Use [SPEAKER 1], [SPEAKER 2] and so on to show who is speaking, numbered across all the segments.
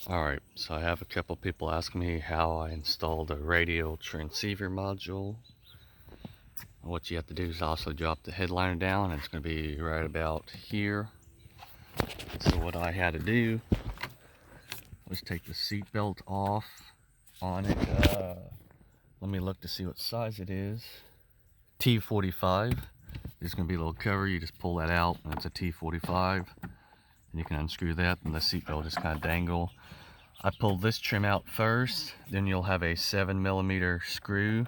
[SPEAKER 1] Alright, so I have a couple people asking me how I installed a radio transceiver module. What you have to do is also drop the headliner down, and it's going to be right about here. So what I had to do was take the seat belt off on it. Let me look to see what size it is. T45. There's going to be a little cover, you just pull that out and it's a T45. And you can unscrew that and the seat belt just kind of dangle. I pulled this trim out first, then you'll have a 7mm screw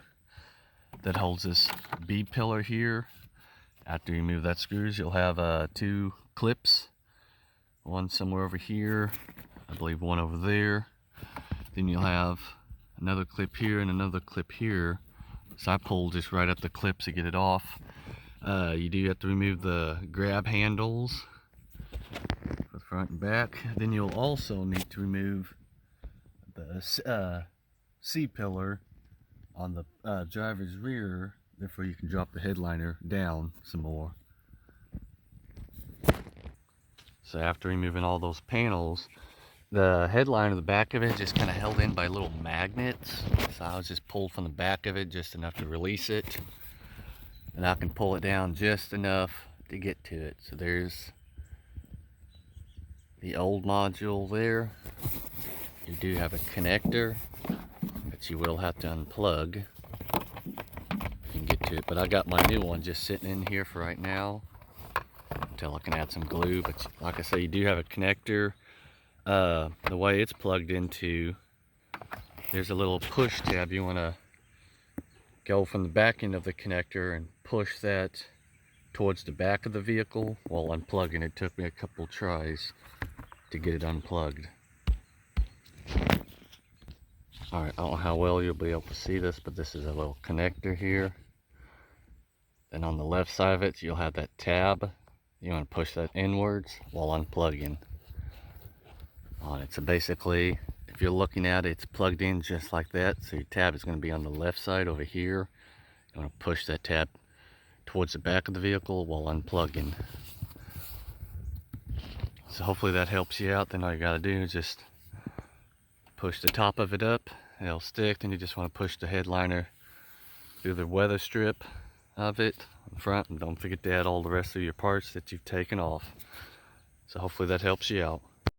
[SPEAKER 1] that holds this B pillar here. After you remove that screws, you'll have two clips, one somewhere over here, I believe one over there. Then you'll have another clip here and another clip here. So I pulled just right at the clips to get it off. You do have to remove the grab handles for the front and back. Then you'll also need to remove the C-pillar on the driver's rear, therefore you can drop the headliner down some more. So after removing all those panels, the headliner, the back of it, just kind of held in by little magnets. So I was just pulled from the back of it just enough to release it, and I can pull it down just enough to get to it. So there's the old module there. You do have a connector that you will have to unplug if you can get to it, but I got my new one just sitting in here for right now until I can add some glue. But like I say, you do have a connector. The way it's plugged into, there's a little push tab. You want to go from the back end of the connector and push that towards the back of the vehicle while unplugging. It took me a couple tries to get it unplugged. Alright, I don't know how well you'll be able to see this, but this is a little connector here. Then on the left side of it, you'll have that tab. You want to push that inwards while unplugging on it. So basically, if you're looking at it, it's plugged in just like that. So your tab is going to be on the left side over here. You want to push that tab towards the back of the vehicle while unplugging. So hopefully that helps you out. Then all you got to do is just push the top of it up, it'll stick. Then you just want to push the headliner through the weather strip of it in front, and don't forget to add all the rest of your parts that you've taken off. So hopefully that helps you out.